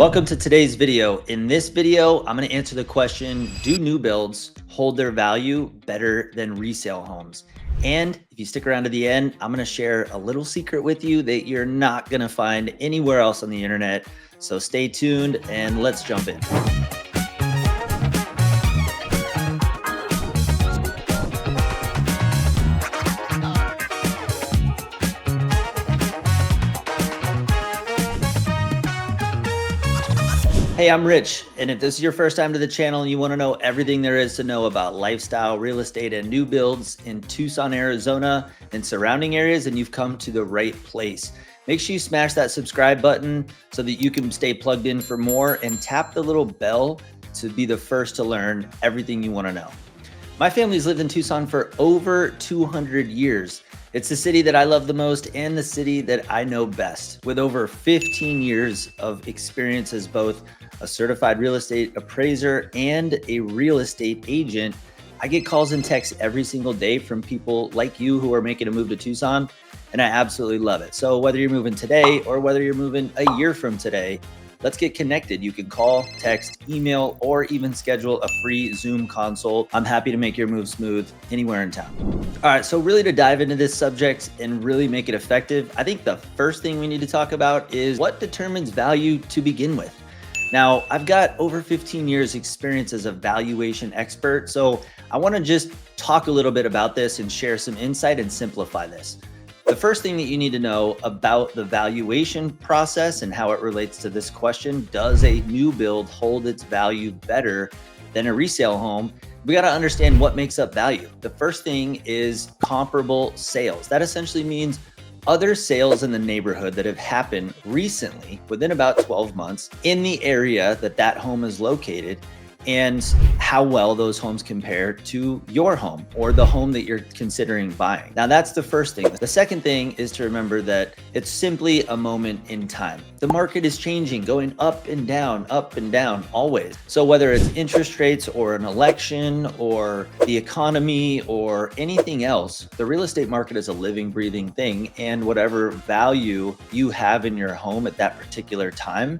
Welcome to today's video. In this video, I'm going to answer the question, do new builds hold their value better than resale homes? And if you stick around to the end, I'm going to share a little secret with you that you're not going to find anywhere else on the internet. So stay tuned and let's jump in. Hey, I'm Rich, and if this is your first time to the channel and you want to know everything there is to know about lifestyle, real estate, and new builds in Tucson, Arizona and surrounding areas, then you've come to the right place. Make sure you smash that subscribe button so that you can stay plugged in for more, and tap the little bell to be the first to learn everything you want to know. My family's lived in Tucson for over 200 years. It's the city that I love the most and the city that I know best. With over 15 years of experience as both a certified real estate appraiser and a real estate agent, I get calls and texts every single day from people like you who are making a move to Tucson, and I absolutely love it. So whether you're moving today or whether you're moving a year from today, let's get connected. You can call, text, email, or even schedule a free Zoom consult. I'm happy to make your move smooth anywhere in town. All right, so really to dive into this subject and really make it effective, I think the first thing we need to talk about is what determines value to begin with. Now, I've got over 15 years experience as a valuation expert, so I want to just talk a little bit about this and share some insight and simplify this. The first thing that you need to know about the valuation process and how it relates to this question, does a new build hold its value better than a resale home? We got to understand what makes up value. The first thing is comparable sales. That essentially means other sales in the neighborhood that have happened recently within about 12 months in the area that that home is located, and how well those homes compare to your home or the home that you're considering buying. Now, that's the first thing. The second thing is to remember that it's simply a moment in time. The market is changing, going up and down, always. So whether it's interest rates or an election or the economy or anything else, the real estate market is a living, breathing thing. And whatever value you have in your home at that particular time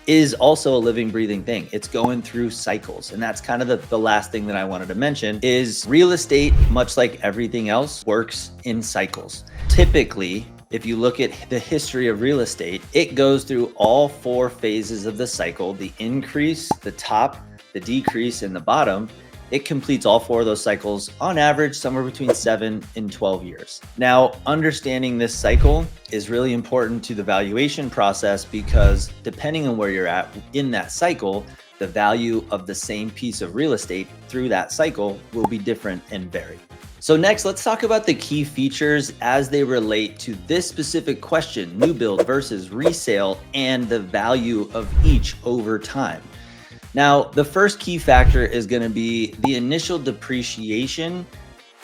is also a living, breathing thing. It's going through cycles. And that's kind of the last thing that I wanted to mention is real estate, much like everything else, works in cycles. Typically, if you look at the history of real estate, it goes through all four phases of the cycle: the increase, the top, the decrease, and the bottom. It completes all four of those cycles on average somewhere between 7 and 12 years. Now, understanding this cycle is really important to the valuation process, because depending on where you're at in that cycle, the value of the same piece of real estate through that cycle will be different and vary. So next, let's talk about the key features as they relate to this specific question, new build versus resale, and the value of each over time. Now, the first key factor is going to be the initial depreciation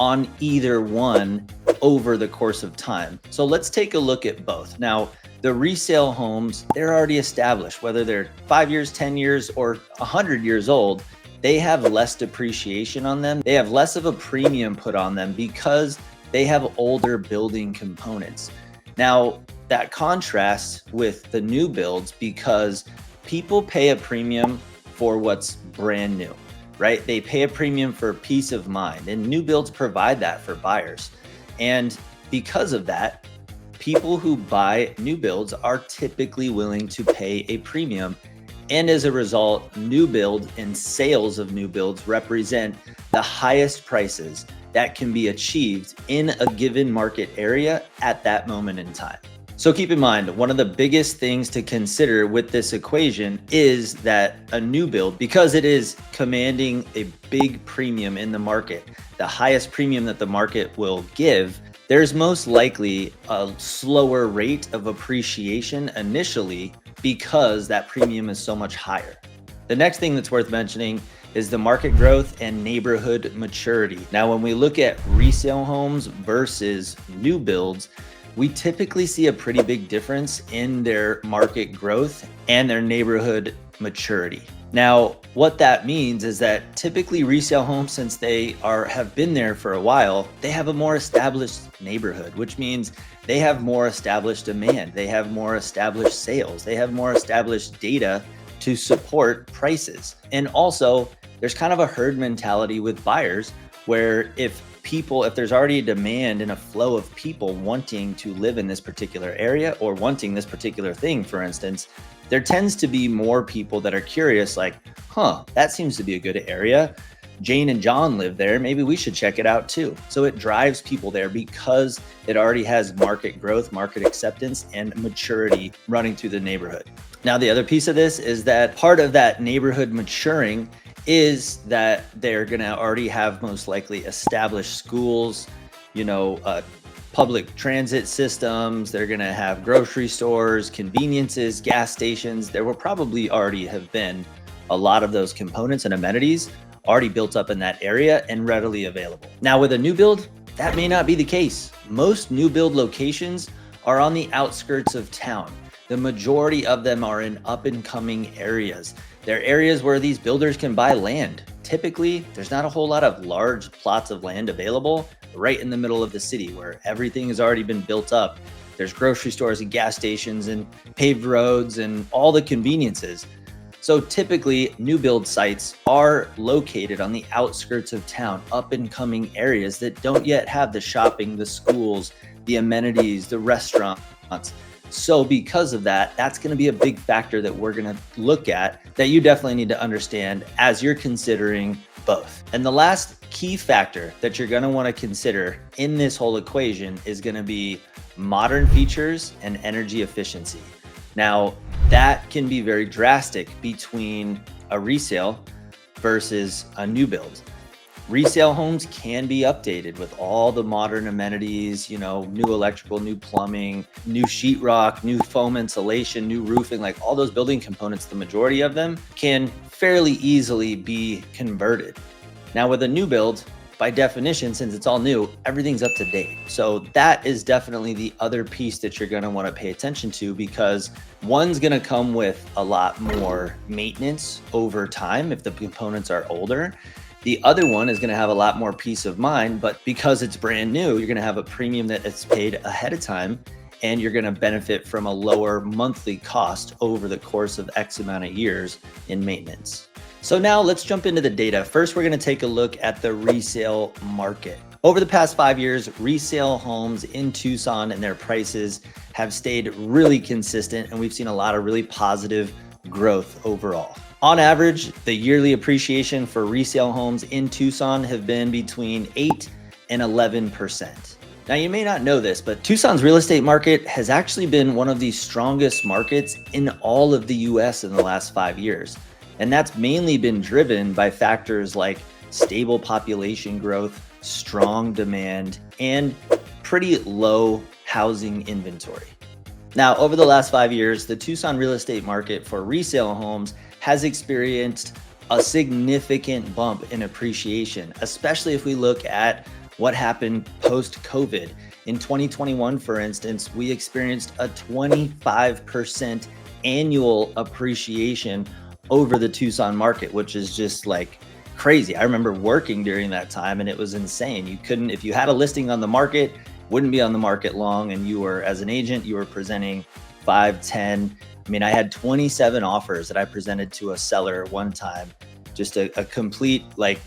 on either one over the course of time. So let's take a look at both. Now, the resale homes, they're already established, whether they're 5 years, 10 years, or 100 years old, they have less depreciation on them. They have less of a premium put on them because they have older building components. Now, that contrasts with the new builds because people pay a premium for what's brand new, right? They pay a premium for peace of mind, and new builds provide that for buyers. And because of that, people who buy new builds are typically willing to pay a premium. And as a result, new build and sales of new builds represent the highest prices that can be achieved in a given market area at that moment in time. So keep in mind, one of the biggest things to consider with this equation is that a new build, because it is commanding a big premium in the market, the highest premium that the market will give, there's most likely a slower rate of appreciation initially because that premium is so much higher. The next thing that's worth mentioning is the market growth and neighborhood maturity. Now, when we look at resale homes versus new builds, we typically see a pretty big difference in their market growth and their neighborhood maturity. Now, what that means is that typically resale homes, since they have been there for a while, they have a more established neighborhood, which means they have more established demand. They have more established sales. They have more established data to support prices. And also, there's kind of a herd mentality with buyers where if there's already a demand and a flow of people wanting to live in this particular area or wanting this particular thing, for instance, there tends to be more people that are curious, like, that seems to be a good area. Jane and John live there. Maybe we should check it out too. So it drives people there because it already has market growth, market acceptance, and maturity running through the neighborhood. Now, the other piece of this is that part of that neighborhood maturing is that they're going to already have most likely established schools, public transit systems. They're going to have grocery stores, conveniences, gas stations. There will probably already have been a lot of those components and amenities already built up in that area and readily available. Now, with a new build, that may not be the case. Most new build locations are on the outskirts of town. The majority of them are in up and coming areas. They're areas where these builders can buy land. Typically, there's not a whole lot of large plots of land available right in the middle of the city where everything has already been built up. There's grocery stores and gas stations and paved roads and all the conveniences. So typically, new build sites are located on the outskirts of town, up and coming areas that don't yet have the shopping, the schools, the amenities, the restaurants. So because of that, that's going to be a big factor that we're going to look at that you definitely need to understand as you're considering both. And the last key factor that you're going to want to consider in this whole equation is going to be modern features and energy efficiency. Now, that can be very drastic between a resale versus a new build. Resale homes can be updated with all the modern amenities, new electrical, new plumbing, new sheetrock, new foam insulation, new roofing, like all those building components, the majority of them can fairly easily be converted. Now with a new build, by definition, since it's all new, everything's up to date. So that is definitely the other piece that you're gonna wanna pay attention to, because one's gonna come with a lot more maintenance over time if the components are older. The other one is going to have a lot more peace of mind, but because it's brand new, you're going to have a premium that it's paid ahead of time, and you're going to benefit from a lower monthly cost over the course of X amount of years in maintenance. So now let's jump into the data. First, we're going to take a look at the resale market. Over the past 5 years, resale homes in Tucson and their prices have stayed really consistent, and we've seen a lot of really positive growth overall. On average, the yearly appreciation for resale homes in Tucson have been between 8 and 11%. Now, you may not know this, but Tucson's real estate market has actually been one of the strongest markets in all of the US in the last 5 years. And that's mainly been driven by factors like stable population growth, strong demand, and pretty low housing inventory. Now, over the last 5 years, the Tucson real estate market for resale homes has experienced a significant bump in appreciation, especially if we look at what happened post-COVID. In 2021, for instance, we experienced a 25% annual appreciation over the Tucson market, which is just like crazy. I remember working during that time and it was insane. You couldn't, if you had a listing on the market, wouldn't be on the market long, and you were, as an agent, you were presenting 5, 10. I mean, I had 27 offers that I presented to a seller one time. Just a complete like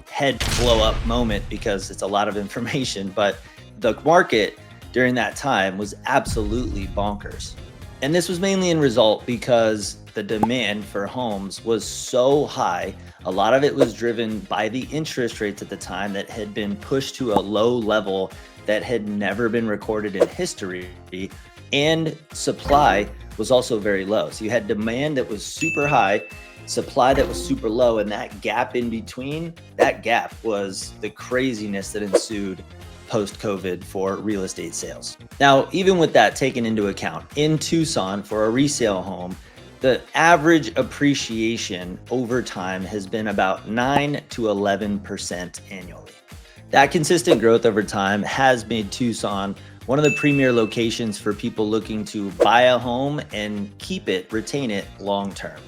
head blow up moment because it's a lot of information, but the market during that time was absolutely bonkers. And this was mainly in result because the demand for homes was so high. A lot of it was driven by the interest rates at the time that had been pushed to a low level that had never been recorded in history, and supply was also very low. So you had demand that was super high, supply that was super low, and that gap in between, that gap was the craziness that ensued post-COVID for real estate sales. Now, even with that taken into account, in Tucson for a resale home, the average appreciation over time has been about 9 to 11% annually. That consistent growth over time has made Tucson one of the premier locations for people looking to buy a home and keep it, retain it long term.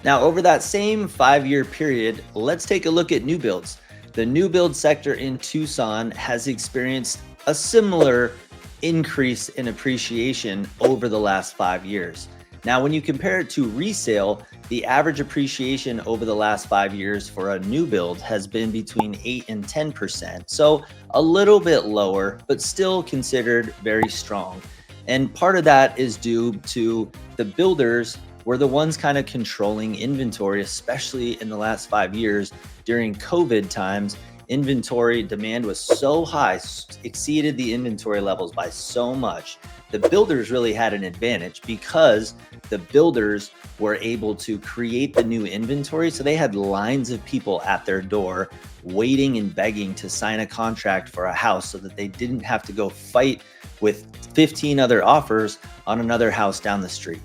Now, over that same 5-year period, let's take a look at new builds. The new build sector in Tucson has experienced a similar increase in appreciation over the last 5 years. Now, when you compare it to resale, the average appreciation over the last 5 years for a new build has been between 8 and 10%. So a little bit lower, but still considered very strong. And part of that is due to the builders were the ones kind of controlling inventory, especially in the last 5 years during COVID times. Inventory demand was so high, exceeded the inventory levels by so much. The builders really had an advantage because the builders were able to create the new inventory. So they had lines of people at their door waiting and begging to sign a contract for a house so that they didn't have to go fight with 15 other offers on another house down the street.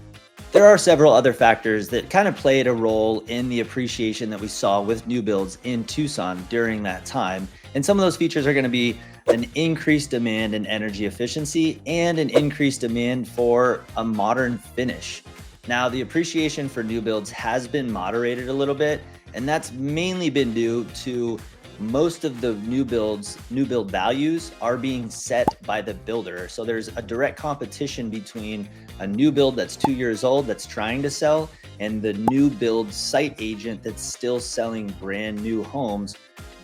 There are several other factors that kind of played a role in the appreciation that we saw with new builds in Tucson during that time. And some of those features are going to be an increased demand in energy efficiency and an increased demand for a modern finish. Now, the appreciation for new builds has been moderated a little bit, and that's mainly been due to most of the new build values are being set by the builder. So there's a direct competition between a new build that's 2 years old that's trying to sell and the new build site agent that's still selling brand new homes,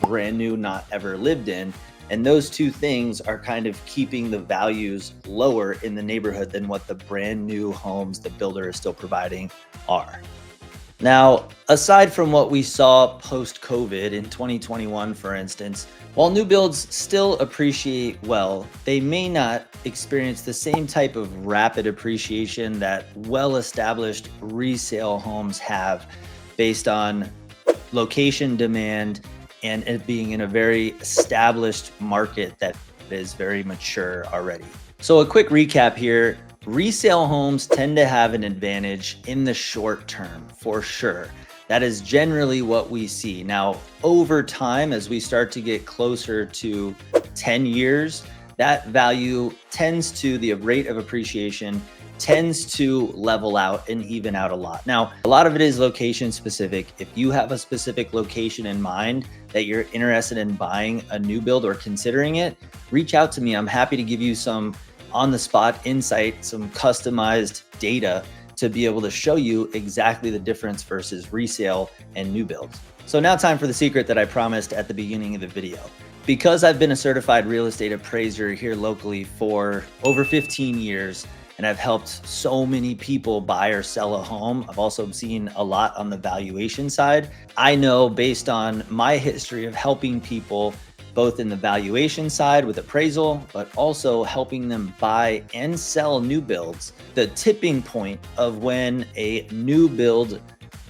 brand new, not ever lived in. And those two things are kind of keeping the values lower in the neighborhood than what the brand new homes the builder is still providing are. Now, aside from what we saw post-COVID in 2021, for instance, while new builds still appreciate well, they may not experience the same type of rapid appreciation that well-established resale homes have based on location demand and it being in a very established market that is very mature already. So a quick recap here. Resale homes tend to have an advantage in the short term, for sure. That is generally what we see. Now, over time, as we start to get closer to 10 years, that value tends to, the rate of appreciation tends to level out and even out a lot. Now, a lot of it is location specific. If you have a specific location in mind that you're interested in buying a new build or considering it, reach out to me. I'm happy to give you some on-the-spot insight, some customized data to be able to show you exactly the difference versus resale and new builds. So now time for the secret that I promised at the beginning of the video. Because I've been a certified real estate appraiser here locally for over 15 years, and I've helped so many people buy or sell a home, I've also seen a lot on the valuation side. I know based on my history of helping people both in the valuation side with appraisal, but also helping them buy and sell new builds. The tipping point of when a new build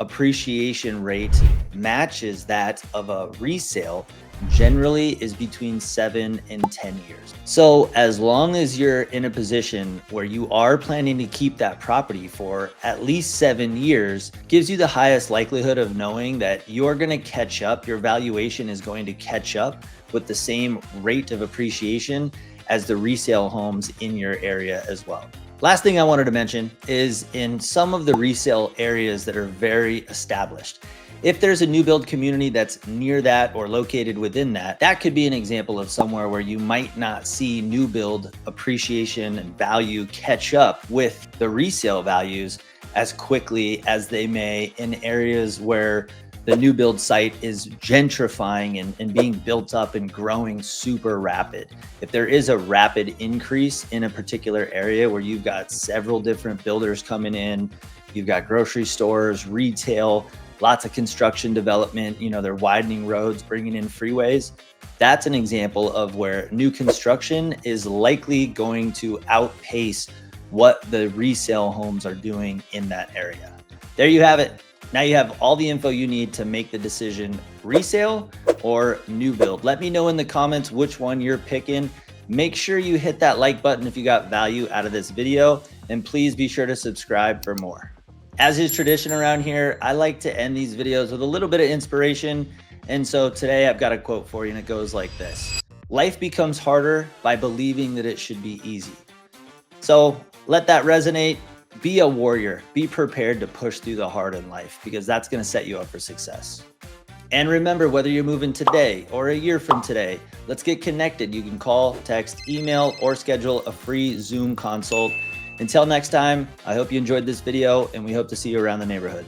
appreciation rate matches that of a resale generally is between 7 and 10 years. So as long as you're in a position where you are planning to keep that property for at least 7 years, gives you the highest likelihood of knowing that you're going to catch up, your valuation is going to catch up with the same rate of appreciation as the resale homes in your area as well. Last thing I wanted to mention is in some of the resale areas that are very established. If there's a new build community that's near that or located within that, that could be an example of somewhere where you might not see new build appreciation and value catch up with the resale values as quickly as they may in areas where the new build site is gentrifying and being built up and growing super rapid. If there is a rapid increase in a particular area where you've got several different builders coming in, you've got grocery stores, retail, lots of construction development, they're widening roads, bringing in freeways. That's an example of where new construction is likely going to outpace what the resale homes are doing in that area. There you have it. Now you have all the info you need to make the decision, resale or new build. Let me know in the comments which one you're picking. Make sure you hit that like button if you got value out of this video, and please be sure to subscribe for more. As is tradition around here, I like to end these videos with a little bit of inspiration. And so today I've got a quote for you, and it goes like this: life becomes harder by believing that it should be easy. So let that resonate. Be a warrior. Be prepared to push through the hard in life because that's going to set you up for success. And remember, whether you're moving today or a year from today, let's get connected. You can call, text, email, or schedule a free Zoom consult. Until next time, I hope you enjoyed this video and we hope to see you around the neighborhood.